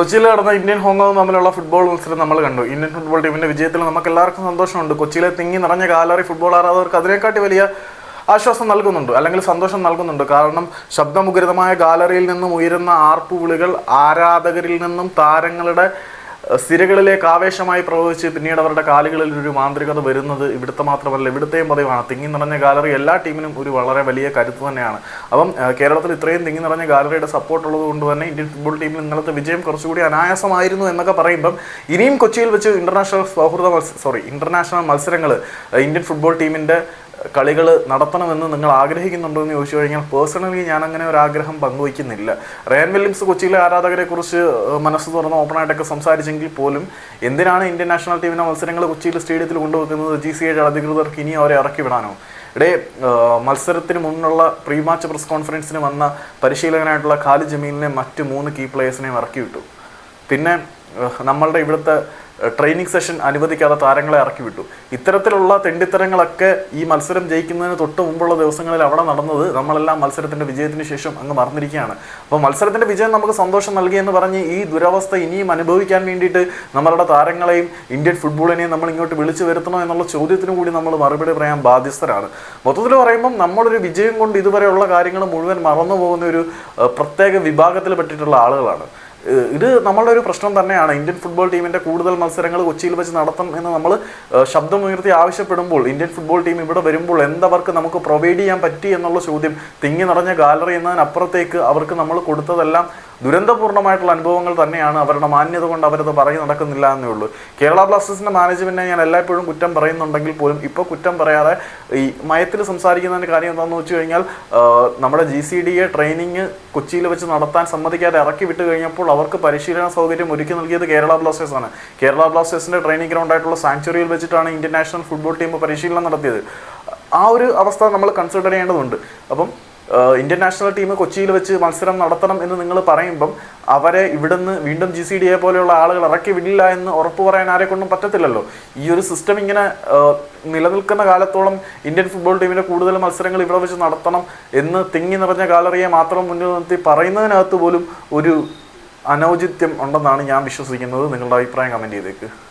കൊച്ചിയിൽ നടന്ന Indian Hong Kong തമ്മിലുള്ള ഫുട്ബോൾ മത്സരം നമ്മൾ കണ്ടു. ഇന്ത്യൻ ഫുട്ബോൾ ടീമിന്റെ വിജയത്തിൽ നമുക്ക് എല്ലാവർക്കും സന്തോഷമുണ്ട്. കൊച്ചിയിലെ തിങ്ങി നിറഞ്ഞ ഗാലറി ഫുട്ബോൾ ആരാധകർക്ക് അതിനെക്കാട്ടി വലിയ ആശ്വാസം നൽകുന്നുണ്ട്, അല്ലെങ്കിൽ സന്തോഷം നൽകുന്നുണ്ട്. കാരണം ശബ്ദമുഖരിതമായ ഗാലറിയിൽ നിന്നും ഉയരുന്ന ആർപ്പുവിളികൾ ആരാധകരിൽ നിന്നും താരങ്ങളുടെ സിരകളിലേക്ക് ആവേശമായി പ്രവഹിച്ച് പിന്നീട് അവരുടെ കാലുകളിൽ ഒരു മാന്ത്രികത വരുന്നത് ഇവിടുത്തെ മാത്രമല്ല, ഇവിടുത്തെയും പതിവാണ്. തിങ്ങി നിറഞ്ഞ ഗാലറി എല്ലാ ടീമിനും ഒരു വളരെ വലിയ കരുത്ത് തന്നെയാണ്. അപ്പം കേരളത്തിൽ ഇത്രയും തിങ്ങി നിറഞ്ഞ ഗാലറിയുടെ സപ്പോർട്ട് ഉള്ളത് കൊണ്ട് തന്നെ ഇന്ത്യൻ ഫുട്ബോൾ ടീമിൽ ഇന്നലത്തെ വിജയം കുറച്ചുകൂടി അനായാസമായിരുന്നു എന്നൊക്കെ പറയുമ്പം ഇനിയും കൊച്ചിയിൽ വെച്ച് ഇന്റർനാഷണൽ മത്സരങ്ങൾ ഇന്ത്യൻ ഫുട്ബോൾ ടീമിൻ്റെ കളികൾ നടത്തണമെന്ന് നിങ്ങൾ ആഗ്രഹിക്കുന്നുണ്ടോ എന്ന് ചോദിച്ചു കഴിഞ്ഞാൽ പേഴ്സണലി ഞാൻ അങ്ങനെ ഒരു ആഗ്രഹം പങ്കുവയ്ക്കുന്നില്ല. റയാൻ വില്യംസ് കൊച്ചിയിലെ ആരാധകരെ കുറിച്ച് മനസ്സ് തുറന്ന് ഓപ്പണായിട്ടൊക്കെ സംസാരിച്ചെങ്കിൽ പോലും എന്തിനാണ് ഇന്ത്യൻ നാഷണൽ ടീമിൻ്റെ മത്സരങ്ങൾ കൊച്ചിയിൽ സ്റ്റേഡിയത്തിൽ കൊണ്ടുവെക്കുന്നത്? GCA അധികൃതർക്ക് ഇനി അവരെ ഇറക്കി വിടാനോ? മത്സരത്തിന് മുന്നുള്ള പ്രീ മാച്ച് പ്രസ് കോൺഫറൻസിന് വന്ന പരിശീലകനായിട്ടുള്ള ഖാലിദ് ജമീലിനെ മറ്റ് 3 കീ പ്ലേയേഴ്സിനെയും ഇറക്കി വിട്ടു. പിന്നെ നമ്മളുടെ ഇവിടുത്തെ ട്രെയിനിങ് സെഷൻ അനുവദിക്കാതെ താരങ്ങളെ ഇറക്കി വിട്ടു. ഇത്തരത്തിലുള്ള തെണ്ടിത്തരങ്ങളൊക്കെ ഈ മത്സരം ജയിക്കുന്നതിന് തൊട്ട് മുമ്പുള്ള ദിവസങ്ങളിൽ അവിടെ നടന്നത് നമ്മളെല്ലാം മത്സരത്തിൻ്റെ വിജയത്തിന് ശേഷം അങ്ങ് മറന്നിരിക്കുകയാണ്. അപ്പോൾ മത്സരത്തിൻ്റെ വിജയം നമുക്ക് സന്തോഷം നൽകിയെന്ന് പറഞ്ഞ് ഈ ദുരവസ്ഥ ഇനിയും അനുഭവിക്കാൻ വേണ്ടിയിട്ട് നമ്മളുടെ താരങ്ങളെയും ഇന്ത്യൻ ഫുട്ബോളിനെയും നമ്മൾ ഇങ്ങോട്ട് വിളിച്ചു വരുത്തണോ എന്നുള്ള ചോദ്യത്തിനും കൂടി നമ്മൾ മറുപടി പറയാൻ ബാധ്യസ്ഥരാണ്. മൊത്തത്തിൽ പറയുമ്പം നമ്മളൊരു വിജയം കൊണ്ട് ഇതുവരെയുള്ള കാര്യങ്ങൾ മുഴുവൻ മറന്നു പോകുന്ന ഒരു പ്രത്യേക വിഭാഗത്തിൽ പെട്ടിട്ടുള്ള ആളുകളാണ്. ഇത് നമ്മളുടെ ഒരു പ്രശ്നം തന്നെയാണ്. ഇന്ത്യൻ ഫുട്ബോൾ ടീമിൻ്റെ കൂടുതൽ മത്സരങ്ങൾ കൊച്ചിയിൽ വെച്ച് നടത്തണം എന്ന് നമ്മൾ ശബ്ദമുയർത്തി ആവശ്യപ്പെടുമ്പോൾ ഇന്ത്യൻ ഫുട്ബോൾ ടീം ഇവിടെ വരുമ്പോൾ എന്തവർക്ക് നമുക്ക് പ്രൊവൈഡ് ചെയ്യാൻ പറ്റി എന്നുള്ള ചോദ്യം തിങ്ങി നിറഞ്ഞ ഗാലറി എന്നതിനപ്പുറത്തേക്ക് അവർക്ക് നമ്മൾ കൊടുത്തതെല്ലാം ദുരന്തപൂർണ്ണമായിട്ടുള്ള അനുഭവങ്ങൾ തന്നെയാണ്. അവരുടെ മാന്യത കൊണ്ട് അവരത് പറഞ്ഞു നടക്കുന്നില്ല എന്നേ ഉള്ളൂ. കേരള ബ്ലാസ്റ്റേഴ്സിൻ്റെ മാനേജ്മെൻറ്റിനെ ഞാൻ എല്ലായ്പ്പോഴും കുറ്റം പറയുന്നുണ്ടെങ്കിൽ പോലും ഇപ്പോൾ കുറ്റം പറയാതെ ഈ മയത്തിൽ സംസാരിക്കുന്നതിൻ്റെ കാര്യം എന്താണെന്ന് വെച്ച് കഴിഞ്ഞാൽ നമ്മുടെ GCDA ട്രെയിനിങ് കൊച്ചിയിൽ വെച്ച് നടത്താൻ സമ്മതിക്കാതെ ഇറക്കി വിട്ട് കഴിഞ്ഞപ്പോൾ അവർക്ക് പരിശീലന സൗകര്യം ഒരുക്കി നൽകിയത് കേരള ബ്ലാസ്റ്റേഴ്സാണ്. കേരള ബ്ലാസ്റ്റേഴ്സിൻ്റെ ട്രെയിനിങ് ഗ്രൗണ്ടായിട്ടുള്ള സാങ്ച്വറിയിൽ വെച്ചിട്ടാണ് ഇന്ത്യൻ നാഷണൽ ഫുട്ബോൾ ടീം പരിശീലനം നടത്തിയത്. ആ ഒരു അവസ്ഥ നമ്മൾ കൺസിഡർ ചെയ്യേണ്ടതുണ്ട്. അപ്പം ഇന്ത്യൻ നാഷണൽ ടീം കൊച്ചിയിൽ വെച്ച് മത്സരം നടത്തണം എന്ന് നിങ്ങൾ പറയുമ്പം അവരെ ഇവിടുന്ന് വീണ്ടും GCDA പോലെയുള്ള ആളുകൾ ഇറക്കി വിടില്ല എന്ന് ഉറപ്പ് പറയാൻ ആരെക്കൊണ്ടും പറ്റത്തില്ലല്ലോ. ഈ ഒരു സിസ്റ്റം ഇങ്ങനെ നിലനിൽക്കുന്ന കാലത്തോളം ഇന്ത്യൻ ഫുട്ബോൾ ടീമിൻ്റെ കൂടുതൽ മത്സരങ്ങൾ ഇവിടെ വെച്ച് നടത്തണം എന്ന് തിങ്ങി നിറഞ്ഞ ഗാലറിയെ മാത്രം മുന്നിൽ നിർത്തി പറയുന്നതിനകത്ത് പോലും ഒരു അനൗചിത്യം ഉണ്ടെന്നാണ് ഞാൻ വിശ്വസിക്കുന്നത്. നിങ്ങളുടെ അഭിപ്രായം കമൻറ്റ് ചെയ്തേക്ക്.